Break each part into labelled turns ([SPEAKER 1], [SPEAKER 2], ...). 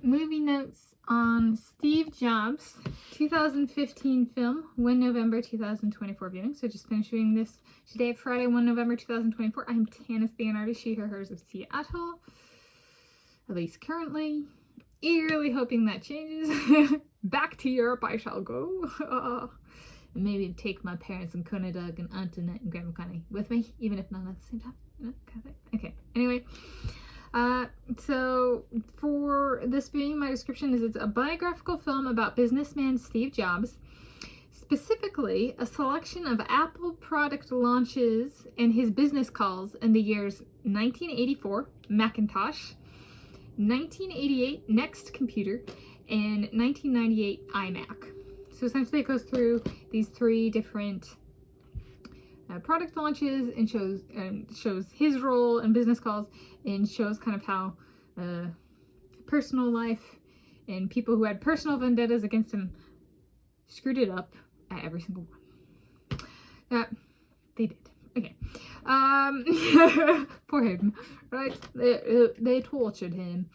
[SPEAKER 1] movie notes on Steve Jobs, 2015 film, 1 November 2024 viewing. So just finishing this today, Friday, 1 November 2024. I'm Tanis Leonhardi, she, her, hers of Seattle, at least currently. Eagerly hoping that changes. Back to Europe I shall go. And maybe take my parents and Conadug and Aunt Annette and Grandma Connie with me, even if not at the same time. Okay, anyway. So for this viewing, my description is it's a biographical film about businessman Steve Jobs, specifically a selection of Apple product launches and his business calls in the years 1984, Macintosh, 1988, Next Computer, and 1998, iMac. So essentially it goes through these three different product launches and shows his role in business calls, and shows kind of how personal life and people who had personal vendettas against him screwed it up at every single one. They did. Okay. Poor him, right? They tortured him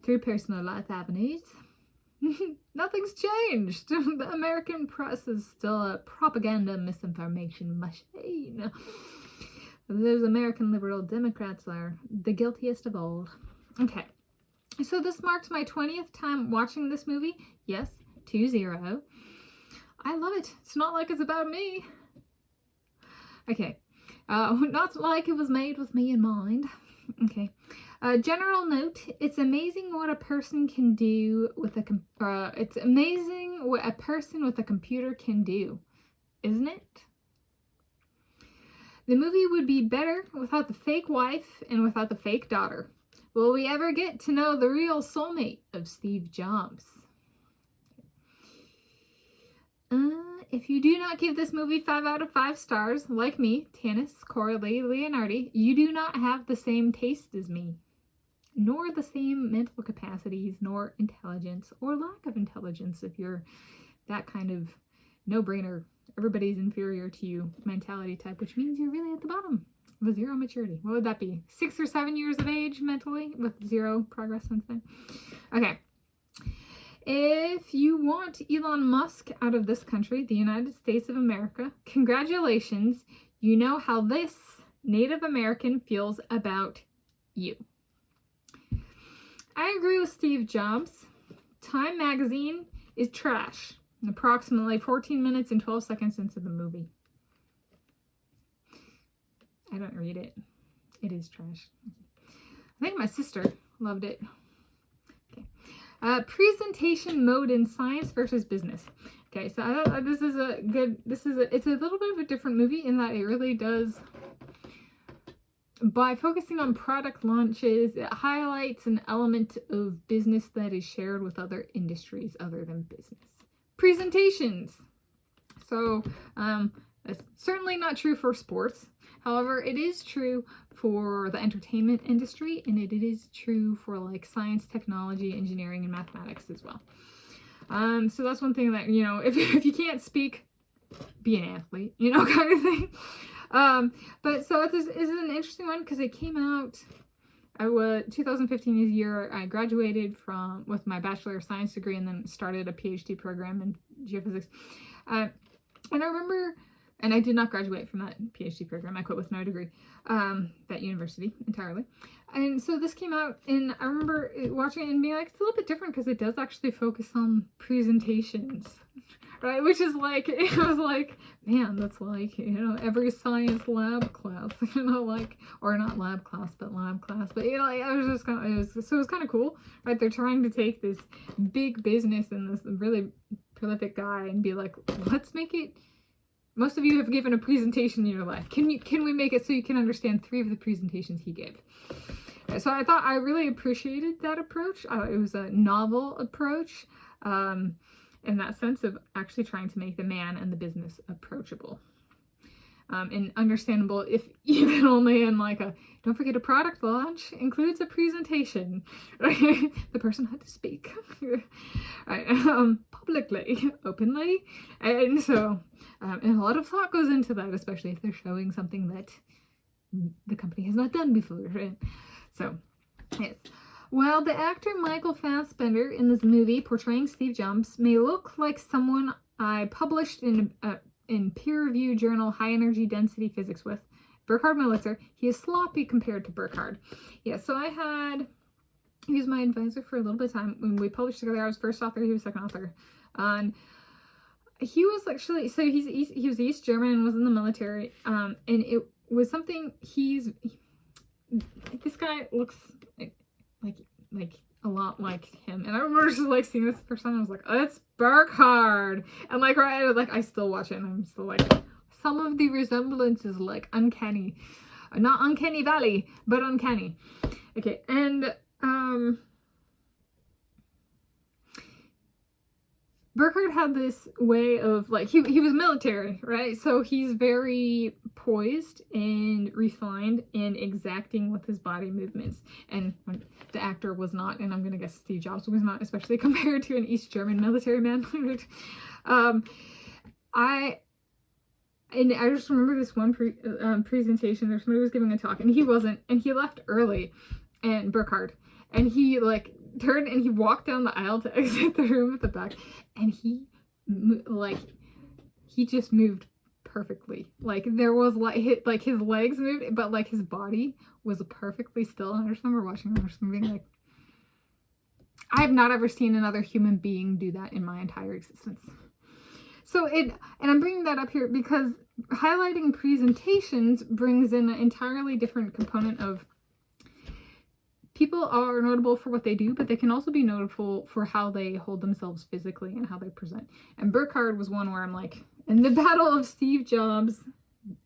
[SPEAKER 1] through personal life avenues. Nothing's changed. The American press is still a propaganda misinformation machine. Those American liberal Democrats are the guiltiest of all. Okay, so this marks my 20th time watching this movie. Yes, 2-0. I love it. It's not like it's about me. Okay, not like it was made with me in mind. Okay. General note, it's amazing what a person can do with it's amazing what a person with a computer can do, isn't it? The movie would be better without the fake wife and without the fake daughter. Will we ever get to know the real soulmate of Steve Jobs? If you do not give this movie 5 out of 5 stars, like me, Tanis Coralee Leonhardi, you do not have the same taste as me, nor the same mental capacities, nor intelligence, or lack of intelligence if you're that kind of no-brainer, everybody's inferior to you mentality type, which means you're really at the bottom with 0 maturity. What would that be? 6 or 7 years of age mentally with 0 progress since then? Okay. If you want Elon Musk out of this country, the United States of America, congratulations. You know how this Native American feels about you. I agree with Steve Jobs. Time magazine is trash. Approximately 14 minutes and 12 seconds into the movie. I don't read it. It is trash. I think my sister loved it. Okay. Presentation mode in science versus business. Okay, so I thought this is a good, it's a little bit of a different movie in that it really does, by focusing on product launches, it highlights an element of business that is shared with other industries other than business. Presentations. So, that's certainly not true for sports. However, it is true for the entertainment industry, and it is true for like science, technology, engineering, and mathematics as well. So that's one thing that, you know, if you can't speak, be an athlete, you know, kind of thing. But so this is an interesting one because it came out, 2015 is the year I graduated with my Bachelor of Science degree and then started a PhD program in geophysics. And I remember, and I did not graduate from that PhD program. I quit with no degree, that university entirely. And so this came out, and I remember watching it and being like, it's a little bit different because it does actually focus on presentations, right? Which is like, it was like, man, that's like, you know, every science lab class, you know, like, or not lab class, but lab class. But, you know, like, I was just kind of, it was kind of cool, right? They're trying to take this big business and this really prolific guy and be like, let's make it. Most of you have given a presentation in your life. Can we make it so you can understand 3 of the presentations he gave? So I thought I really appreciated that approach. It was a novel approach in that sense of actually trying to make the man and the business approachable and understandable, if even only in like don't forget a product launch includes a presentation, right? The person had to speak right? Publicly, openly, and so and a lot of thought goes into that, especially if they're showing something that the company has not done before, right? So yes, While the actor Michael Fassbender in this movie portraying Steve Jobs may look like someone I published in peer-reviewed journal High Energy Density Physics with, Burkhard Militzer, he is sloppy compared to Burkhard. Yeah, so he was my advisor for a little bit of time. When we published together, I was first author, he was second author. And he was actually, so he was East German and was in the military. And it was something this guy looks like a lot like him. And I remember just like seeing this the first time, I was like, oh, it's Burkhard. And like I still watch it and I'm still like, some of the resemblance is like uncanny. Not uncanny valley, but uncanny. Okay, and Burkhard had this way of like, he was military, right? So he's very poised and refined and exacting with his body movements. And the actor was not, and I'm gonna guess Steve Jobs was not, especially compared to an East German military man. I just remember this one presentation, or somebody was giving a talk, and he wasn't, and he left early, and Burkhard, and he like turned and he walked down the aisle to exit the room at the back, and he just moved perfectly. Like there was like his legs moved, but like his body was perfectly still. And I just remember watching him and being like, I have not ever seen another human being do that in my entire existence. So and I'm bringing that up here because highlighting presentations brings in an entirely different component of people are notable for what they do, but they can also be notable for how they hold themselves physically and how they present. And Burkhard was one where I'm like, in the battle of Steve Jobs,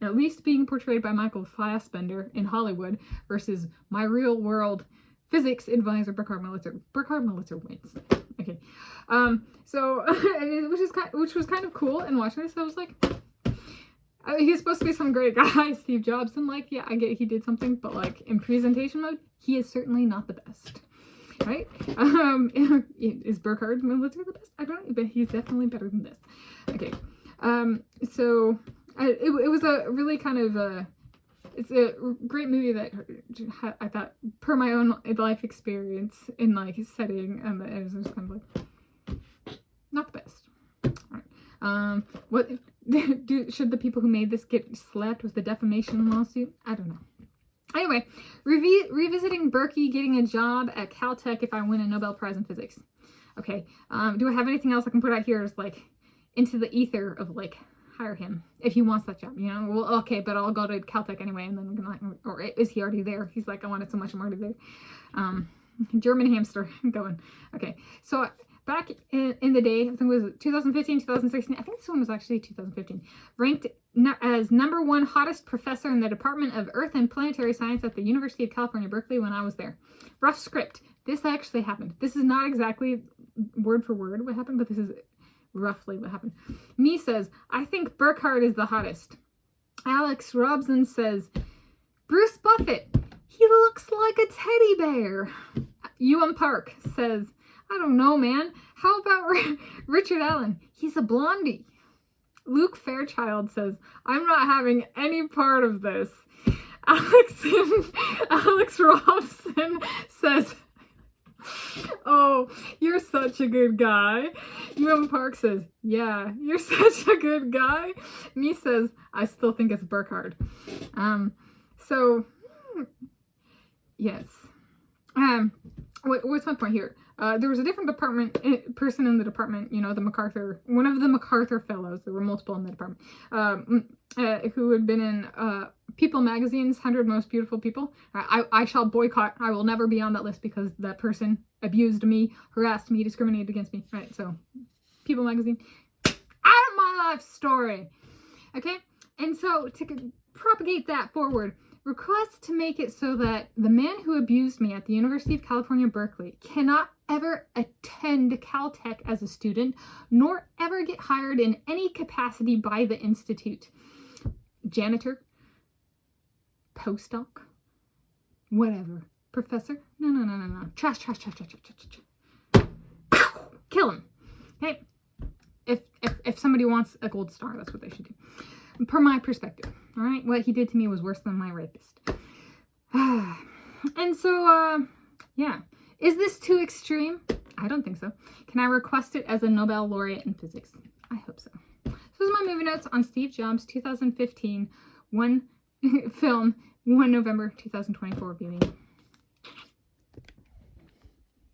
[SPEAKER 1] at least being portrayed by Michael Fassbender in Hollywood versus my real world physics advisor, Burkhard Militzer wins. Okay. So, which was kind of cool, and watching this, I was like, he's supposed to be some great guy, Steve Jobs, and like, yeah, I get he did something, but like in presentation mode, he is certainly not the best, right? Is Burkhard Militzer the best? I don't know, but he's definitely better than this. Okay, so it was a really kind of it's a great movie that I thought, per my own life experience in like setting, it was just kind of like not the best. All right. What should the people who made this get slapped with the defamation lawsuit? I don't know. Anyway, revisiting Berkey getting a job at Caltech if I win a Nobel Prize in Physics. Okay. Do I have anything else I can put out here as like into the ether of like hire him if he wants that job, you know? Well, okay, but I'll go to Caltech anyway, and then we can like, or is he already there? He's like, I want it so much, I'm already there. German hamster going. Okay, so back in the day, I think it was 2015, 2016, I think this one was actually 2015, ranked as #1 hottest professor in the Department of Earth and Planetary Science at the University of California, Berkeley when I was there. Rough script. This actually happened. This is not exactly word for word what happened, but this is roughly what happened. Me says, I think Burkhard is the hottest. Alex Robson says, Bruce Buffett, he looks like a teddy bear. Park says, I don't know, man. How about Richard Allen? He's a blondie. Luke Fairchild says, I'm not having any part of this. Alex Robson says, oh, you're such a good guy. Park says, yeah, you're such a good guy. Me says, I still think it's Burkhard. Yes. What's my point here? There was a different person in the department, you know, one of the MacArthur fellows, there were multiple in the department, who had been in People magazine's 100 Most Beautiful People. I shall boycott. I will never be on that list because that person abused me, harassed me, discriminated against me. Right, so People magazine. Out of my life story. Okay? And so to propagate that forward, request to make it so that the man who abused me at the University of California, Berkeley cannot ever attend Caltech as a student, nor ever get hired in any capacity by the institute. Janitor, postdoc, whatever, professor, no. Trash. Kill him. Okay? If somebody wants a gold star, that's what they should do. Per my perspective. All right, what he did to me was worse than my rapist. And so, yeah, Is this too extreme? I don't think so. Can I request it as a Nobel laureate in physics? I hope so. So those are my movie notes on Steve Jobs' 2015 film, 1 November 2024 viewing.